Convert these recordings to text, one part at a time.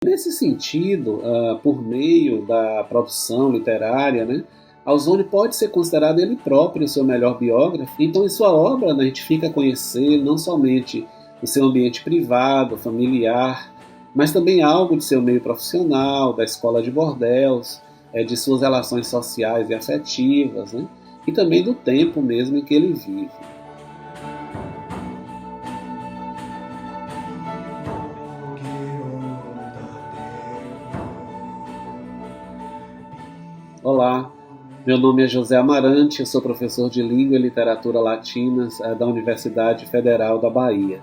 Nesse sentido, por meio da produção literária, né, Ausônio pode ser considerado ele próprio o seu melhor biógrafo. Então, em sua obra, né, a gente fica a conhecer não somente o seu ambiente privado, familiar, mas também algo de seu meio profissional, da escola de bordéis, de suas relações sociais e afetivas, né, e também do tempo mesmo em que ele vive. Olá, meu nome é José Amarante, eu sou professor de Língua e Literatura Latinas da Universidade Federal da Bahia.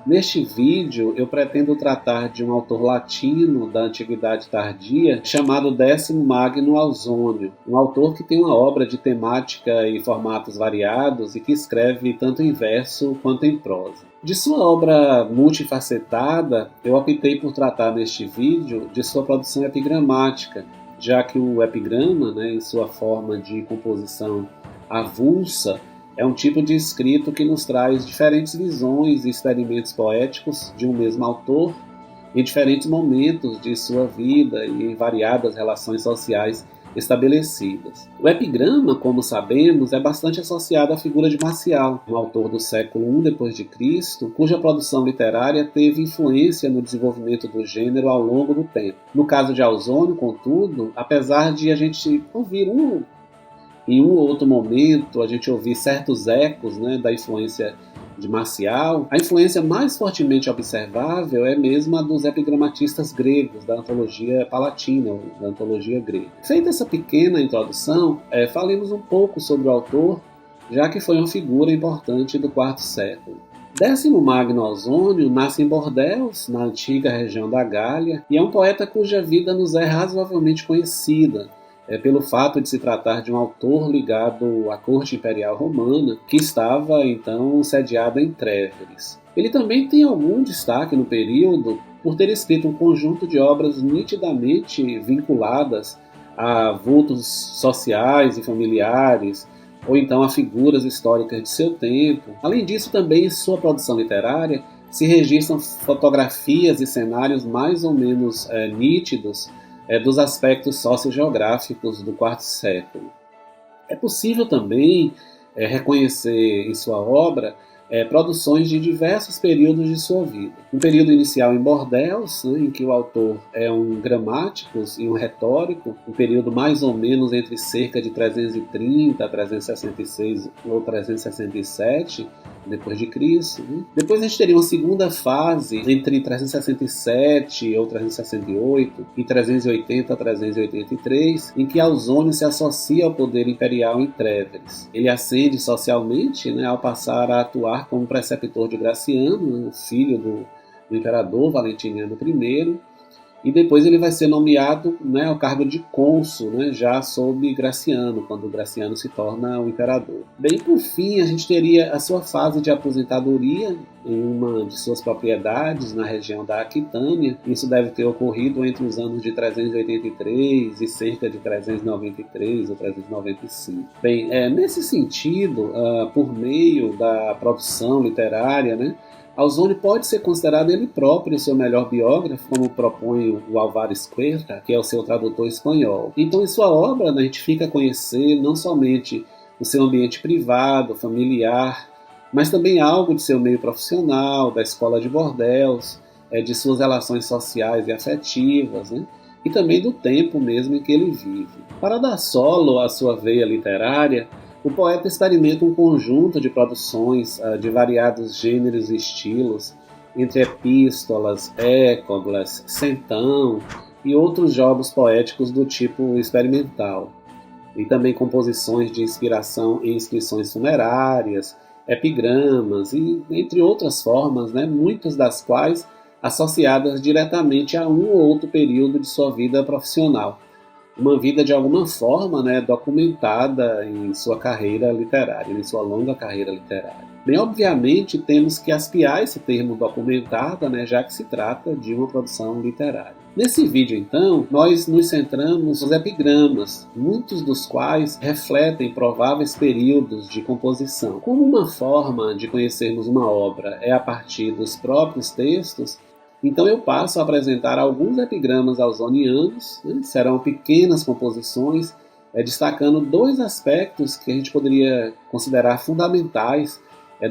Neste vídeo, eu pretendo tratar de um autor latino da Antiguidade Tardia chamado Décimo Magno Ausônio, um autor que tem uma obra de temática e formatos variados e que escreve tanto em verso quanto em prosa. De sua obra multifacetada, eu optei por tratar neste vídeo de sua produção epigramática, já que o epigrama, né, em sua forma de composição avulsa, é um tipo de escrito que nos traz diferentes visões e experimentos poéticos de um mesmo autor em diferentes momentos de sua vida e em variadas relações sociais estabelecidas. O epigrama, como sabemos, é bastante associado à figura de Marcial, um autor do século I d.C., cuja produção literária teve influência no desenvolvimento do gênero ao longo do tempo. No caso de Ausônio, contudo, apesar de a gente ouvir em um ou outro momento a gente ouvir certos ecos, né, da influência de Marcial, a influência mais fortemente observável é mesmo a dos epigramatistas gregos, da antologia palatina, da antologia grega. Feita essa pequena introdução, falemos um pouco sobre o autor, já que foi uma figura importante do IV século. Décimo Magno Ausônio nasce em Bordéis, na antiga região da Gália, e é um poeta cuja vida nos é razoavelmente conhecida, pelo fato de se tratar de um autor ligado à corte imperial romana, que estava então sediada em Tréveris. Ele também tem algum destaque no período por ter escrito um conjunto de obras nitidamente vinculadas a vultos sociais e familiares, ou então a figuras históricas de seu tempo. Além disso, também em sua produção literária se registram fotografias e cenários mais ou menos nítidos dos aspectos sociogeográficos do IV século. É possível também reconhecer em sua obra produções de diversos períodos de sua vida. Um período inicial em Bordéis, né, em que o autor é um gramáticos e um retórico, um período mais ou menos entre cerca de 330 a 366 ou 367 depois de Cristo. Né? Depois a gente teria uma segunda fase entre 367 ou 368 e 380 a 383, em que Ausônio se associa ao poder imperial em Tréveris. Ele ascende socialmente, né, ao passar a atuar como preceptor de Graciano, filho do imperador Valentiniano I, e depois ele vai ser nomeado, né, ao cargo de cônsul, né, já sob Graciano, quando Graciano se torna o imperador. Bem, por fim, a gente teria a sua fase de aposentadoria em uma de suas propriedades na região da Aquitânia. Isso deve ter ocorrido entre os anos de 383 e cerca de 393 ou 395. Bem, nesse sentido, por meio da produção literária, né, Ausônio pode ser considerado ele próprio o seu melhor biógrafo, como propõe o Álvares Cuerta, que é o seu tradutor espanhol. Então, em sua obra, a gente fica a conhecer não somente o seu ambiente privado, familiar, mas também algo de seu meio profissional, da escola de bordéis, de suas relações sociais e afetivas, né? E também do tempo mesmo em que ele vive. Para dar solo à sua veia literária, o poeta experimenta um conjunto de produções de variados gêneros e estilos, entre epístolas, écoglas, centão e outros jogos poéticos do tipo experimental, e também composições de inspiração em inscrições funerárias, epigramas e entre outras formas, né, muitas das quais associadas diretamente a um ou outro período de sua vida profissional. Uma vida de alguma forma, né, documentada em sua carreira literária, em sua longa carreira literária. Bem, obviamente temos que aspiar esse termo documentada, né, já que se trata de uma produção literária. Nesse vídeo, então, nós nos centramos nos epigramas, muitos dos quais refletem prováveis períodos de composição. Como uma forma de conhecermos uma obra é a partir dos próprios textos, Então eu passo a apresentar alguns epigramas ausonianos, né? Serão pequenas composições, destacando dois aspectos que a gente poderia considerar fundamentais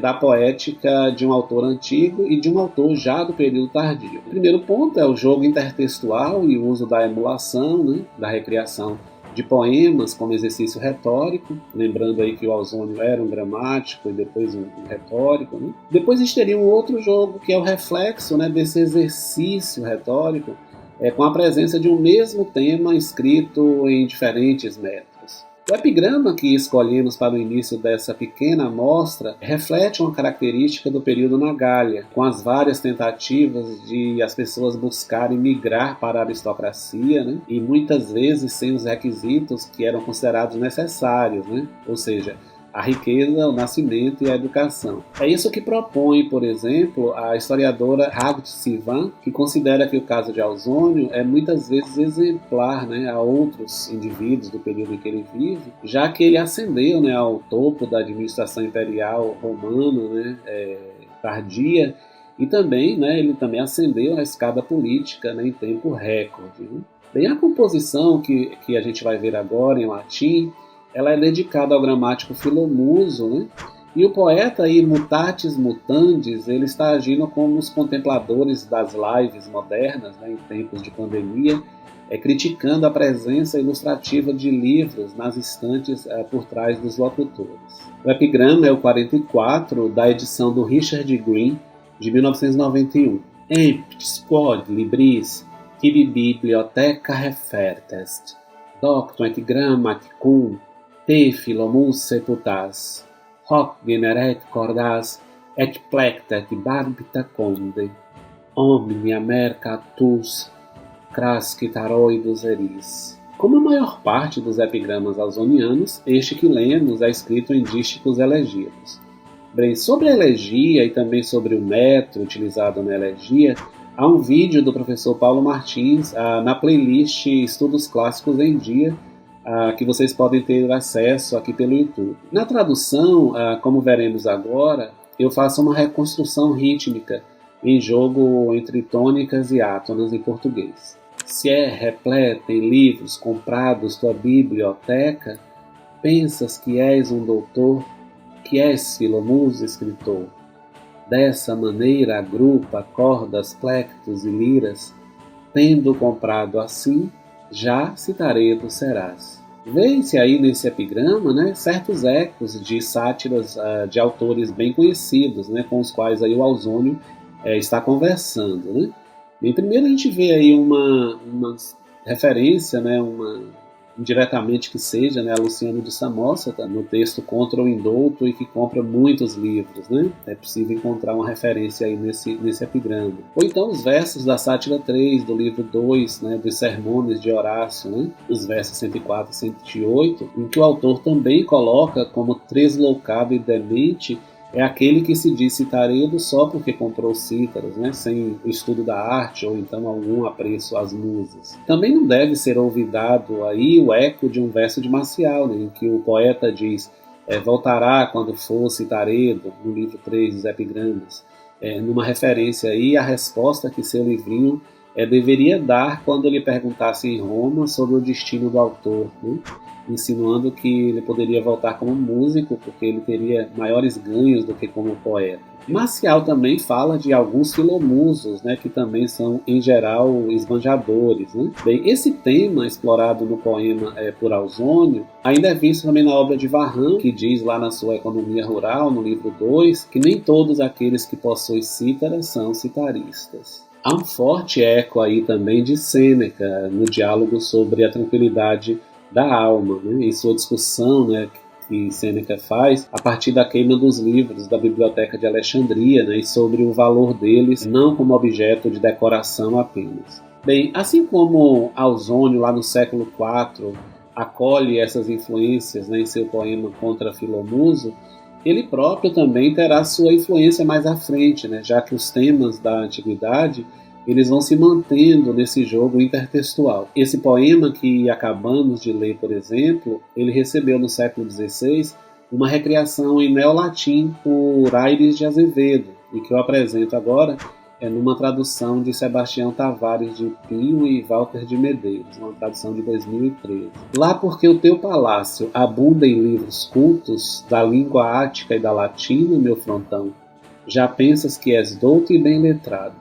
da poética de um autor antigo e de um autor já do período tardio. O primeiro ponto é o jogo intertextual e o uso da emulação, né, da recriação de poemas como exercício retórico, lembrando aí que o Ausônio era um gramático e depois um retórico. Né? Depois a gente teria um outro jogo que é o reflexo, né, desse exercício retórico, com a presença de um mesmo tema escrito em diferentes métodos. O epigrama que escolhemos para o início dessa pequena amostra reflete uma característica do período na Gália, com as várias tentativas de as pessoas buscarem migrar para a aristocracia, né? E muitas vezes sem os requisitos que eram considerados necessários, né? Ou seja, a riqueza, o nascimento e a educação. É isso que propõe, por exemplo, a historiadora Hagit Sivan, que considera que o caso de Ausônio é muitas vezes exemplar, né, a outros indivíduos do período em que ele vive, já que ele ascendeu, né, ao topo da administração imperial romana, né, tardia, e também, né, ele também ascendeu na escada política, né, em tempo recorde. Né? Bem, a composição que a gente vai ver agora em latim, ela é dedicada ao gramático Filomuso, né? E o poeta aí, mutatis mutandis, ele está agindo como os contempladores das lives modernas, né, em tempos de pandemia, criticando a presença ilustrativa de livros nas estantes por trás dos locutores. O epigrama é o 44, da edição do Richard Green, de 1991. Emptis quod libris, tibi bibliotheca refertest, doctum et grammaticum, te Philomus seputas, hoc generet cordas, et plectet barbita conde, omnia mercatus, crascit aroidus eris. Como a maior parte dos epigramas ausonianos, este que lemos é escrito em dísticos elegíacos. Bem, sobre a elegia e também sobre o metro utilizado na elegia, há um vídeo do professor Paulo Martins na playlist Estudos Clássicos em Dia, que vocês podem ter acesso aqui pelo YouTube. Na tradução, como veremos agora, eu faço uma reconstrução rítmica em jogo entre tônicas e átonas em português. Se é repleta em livros comprados tua biblioteca, pensas que és um doutor, que és Filomus escritor. Dessa maneira agrupa cordas, plectos e liras, tendo comprado assim, já citaredo serás. Vê-se aí nesse epigrama, né, certos ecos de sátiras de autores bem conhecidos, né, com os quais aí o Ausônio está conversando. Né? E primeiro a gente vê aí uma referência, né, indiretamente que seja, né, a Luciano de Samosata, no texto Contra o Indouto e que compra muitos livros. Né? É possível encontrar uma referência aí nesse epigrama. Ou então os versos da Sátira 3, do livro 2, né, dos Sermones de Horácio, né? Os versos 104 e 108, em que o autor também coloca como tresloucado e demente é aquele que se diz citaredo só porque comprou cítaras, né, sem o estudo da arte ou então algum apreço às musas. Também não deve ser olvidado aí o eco de um verso de Marcial, né, em que o poeta diz voltará quando for citaredo, no livro 3 dos epigramas, numa referência aí à resposta que seu livrinho deveria dar quando lhe perguntasse em Roma sobre o destino do autor, né? Insinuando que ele poderia voltar como músico porque ele teria maiores ganhos do que como poeta. Marcial também fala de alguns filomusos, né, que também são, em geral, esbanjadores. Né? Bem, esse tema explorado no poema por Ausônio ainda é visto também na obra de Varran, que diz lá na sua Economia Rural, no livro 2, que nem todos aqueles que possuem cítaras são citaristas. Há um forte eco aí também de Sêneca no diálogo sobre a tranquilidade da alma, né? Em sua discussão, né, que Sêneca faz a partir da queima dos livros da Biblioteca de Alexandria, né, e sobre o valor deles não como objeto de decoração apenas. Bem, assim como Ausônio lá no século IV acolhe essas influências, né, em seu poema Contra Filomuso, ele próprio também terá sua influência mais à frente, né, já que os temas da antiguidade eles vão se mantendo nesse jogo intertextual. Esse poema que acabamos de ler, por exemplo, ele recebeu no século XVI uma recriação em neolatim por Aires de Azevedo, e que eu apresento agora numa tradução de Sebastião Tavares de Pinho e Walter de Medeiros, uma tradução de 2013. Lá porque o teu palácio abunda em livros cultos da língua ática e da latina, meu frontão, já pensas que és douto e bem letrado,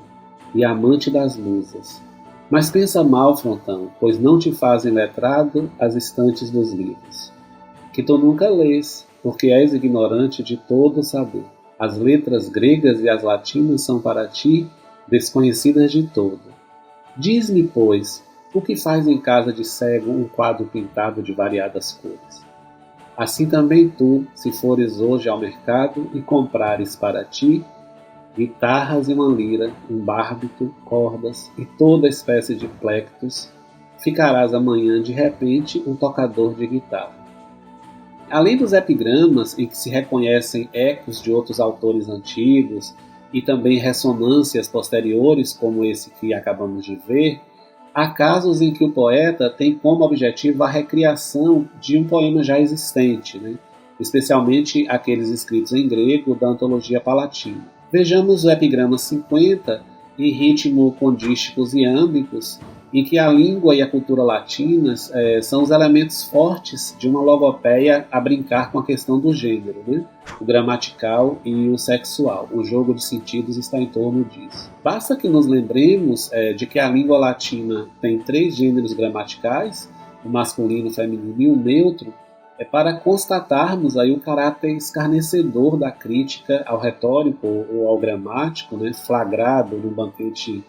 e amante das musas. Mas pensa mal, frontão, pois não te fazem letrado as estantes dos livros, que tu nunca lês, porque és ignorante de todo o saber. As letras gregas e as latinas são para ti desconhecidas de todo. Diz-me, pois, o que faz em casa de cego um quadro pintado de variadas cores? Assim também tu, se fores hoje ao mercado e comprares para ti guitarras e uma lira, um bárbito, cordas e toda espécie de plectos, ficarás amanhã de repente um tocador de guitarra. Além dos epigramas, em que se reconhecem ecos de outros autores antigos e também ressonâncias posteriores, como esse que acabamos de ver, há casos em que o poeta tem como objetivo a recriação de um poema já existente, especialmente aqueles escritos em grego da antologia palatina. Vejamos o epigrama 50, em ritmo com dísticos e âmbicos, em que a língua e a cultura latinas são os elementos fortes de uma logopeia a brincar com a questão do gênero, o gramatical e o sexual. O jogo de sentidos está em torno disso. Basta que nos lembremos de que a língua latina tem 3 gêneros gramaticais, o masculino, o feminino e o neutro, para constatarmos aí o caráter escarnecedor da crítica ao retórico ou ao gramático, flagrado num banquete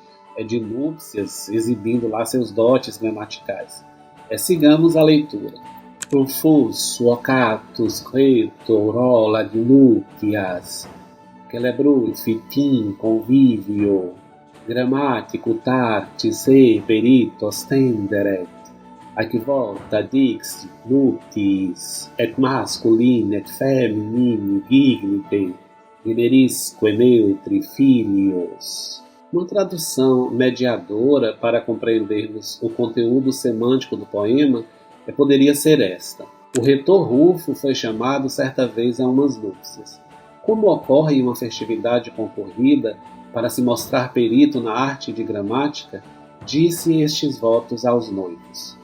de núpcias, exibindo lá seus dotes gramaticais. Sigamos a leitura. Profus, vocatus, reto, rola de nuptias, celebrui, fitim, convivio, grammatico, tartis, perito, ostenderet, ac volta dixit, nuptis, et masculin, et feminine, gignite, generisque neutri filios. Uma tradução mediadora para compreendermos o conteúdo semântico do poema poderia ser esta. O retor Rufo foi chamado certa vez a umas núpcias. Como ocorre em uma festividade concorrida para se mostrar perito na arte de gramática, disse estes votos aos noivos.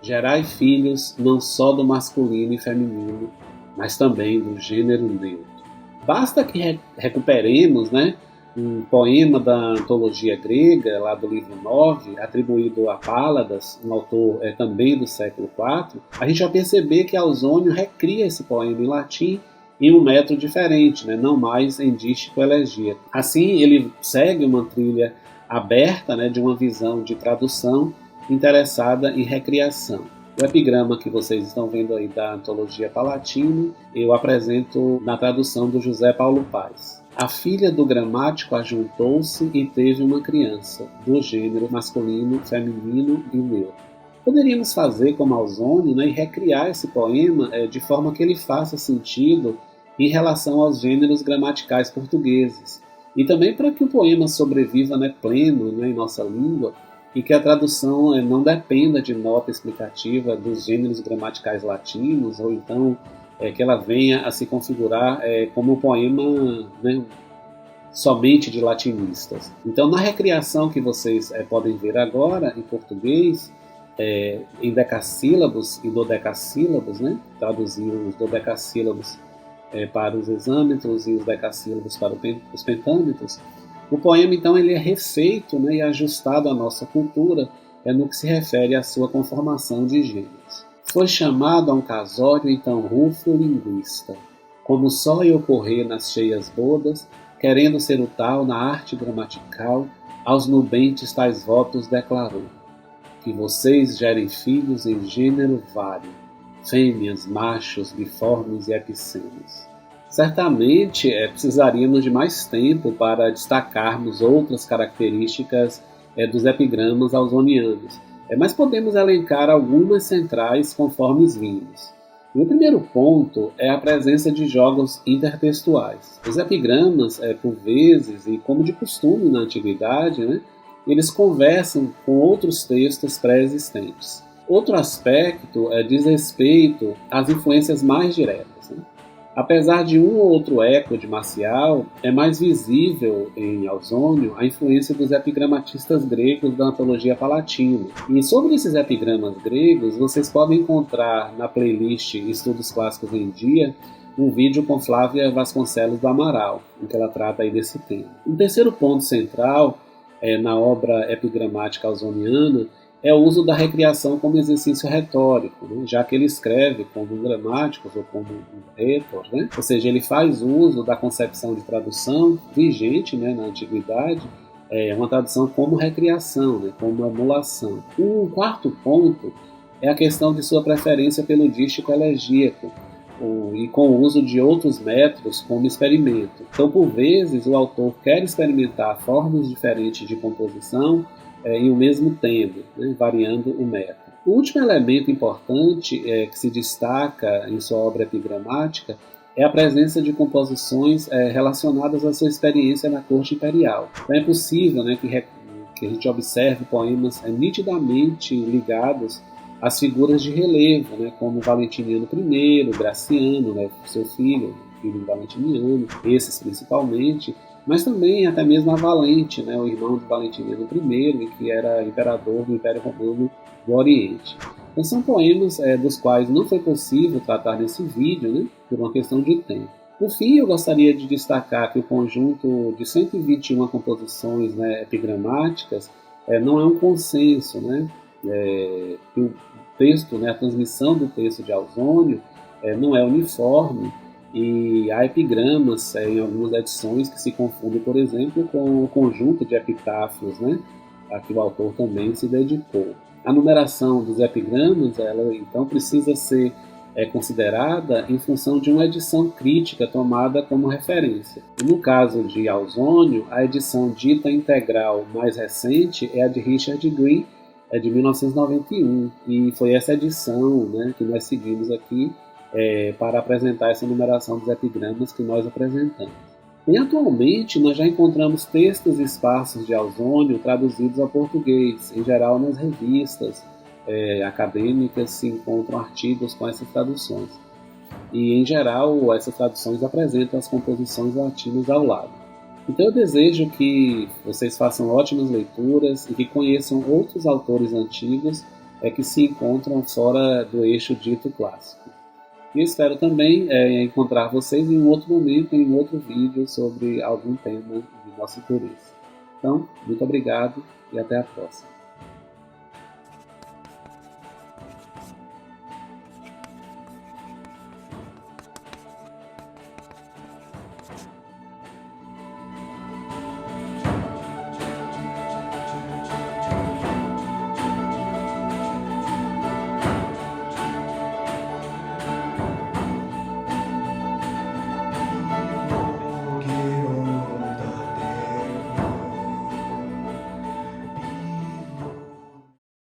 Gerai filhos não só do masculino e feminino, mas também do gênero neutro. Basta que recuperemos, um poema da antologia grega, lá do livro 9, atribuído a Páladas, um autor também do século IV, a gente vai perceber que Ausônio recria esse poema em latim em um método diferente, não mais em dístico elegíaco. Assim, ele segue uma trilha aberta de uma visão de tradução interessada em recriação. O epigrama que vocês estão vendo aí da antologia palatina, eu apresento na tradução do José Paulo Paes. A filha do gramático ajuntou-se e teve uma criança, do gênero masculino, feminino e neutro. Poderíamos fazer como Ausônio e recriar esse poema de forma que ele faça sentido em relação aos gêneros gramaticais portugueses. E também para que o poema sobreviva pleno em nossa língua e que a tradução não dependa de nota explicativa dos gêneros gramaticais latinos, ou então que ela venha a se configurar como um poema somente de latinistas. Então, na recriação que vocês podem ver agora, em português, em decassílabos e dodecassílabos, traduzir os dodecassílabos para os hexâmetros e os decassílabos para os pentâmetros, o poema, então, ele é refeito e ajustado à nossa cultura no que se refere à sua conformação de gêneros. Foi chamado a um casório, então, Rufo linguista, como só ia ocorrer nas cheias bodas, querendo ser o tal na arte gramatical, aos nubentes tais votos declarou, que vocês gerem filhos em gênero vário, fêmeas, machos, biformes e epicênios. Certamente precisaríamos de mais tempo para destacarmos outras características dos epigramas ausonianos, mas podemos elencar algumas centrais conforme vimos. E o primeiro ponto é a presença de jogos intertextuais. Os epigramas, por vezes, e como de costume na antiguidade, eles conversam com outros textos pré-existentes. Outro aspecto diz respeito às influências mais diretas. Apesar de um ou outro eco de Marcial, é mais visível em Ausônio a influência dos epigramatistas gregos da antologia palatina. E sobre esses epigramas gregos, vocês podem encontrar na playlist Estudos Clássicos em Dia um vídeo com Flávia Vasconcelos do Amaral, em que ela trata aí desse tema. Um terceiro ponto central na obra epigramática ausoniana é o uso da recriação como exercício retórico, né? Já que ele escreve como um gramáticos ou como um rhetor, né? Ou seja, ele faz uso da concepção de tradução vigente, né, na antiguidade, uma tradução como recriação, né, como emulação. Um quarto ponto é a questão de sua preferência pelo dístico elegíaco, e com o uso de outros métodos como experimento. Então, por vezes, o autor quer experimentar formas diferentes de composição em um mesmo tema, né, variando o método. O último elemento importante que se destaca em sua obra epigramática é a presença de composições relacionadas à sua experiência na corte imperial. Então, é possível, né, que a gente observe poemas nitidamente ligados as figuras de relevo, né, como Valentiniano I, Graciano, né, seu filho de Valentiniano, esses principalmente, mas também até mesmo a Valente, né, o irmão de Valentiniano I, que era imperador do Império Romano do Oriente. Então são poemas dos quais não foi possível tratar nesse vídeo, né, por uma questão de tempo. Por fim, eu gostaria de destacar que o conjunto de 121 composições, né, epigramáticas não é um consenso, né, que o texto, né, a transmissão do texto de Ausônio não é uniforme e há epigramas em algumas edições que se confundem, por exemplo, com o conjunto de epitáfios, né, a que o autor também se dedicou. A numeração dos epigramas, ela então precisa ser considerada em função de uma edição crítica tomada como referência. E no caso de Ausônio, a edição dita integral mais recente é a de Richard Green, de 1991, e foi essa edição, né, que nós seguimos aqui para apresentar essa numeração dos epigramas que nós apresentamos. E atualmente nós já encontramos textos esparsos de Ausônio traduzidos ao português, em geral nas revistas acadêmicas se encontram artigos com essas traduções. E em geral essas traduções apresentam as composições latinas ao lado. Então eu desejo que vocês façam ótimas leituras e que conheçam outros autores antigos que se encontram fora do eixo dito clássico. E espero também encontrar vocês em um outro momento, em um outro vídeo sobre algum tema de nosso interesse. Então, muito obrigado e até a próxima.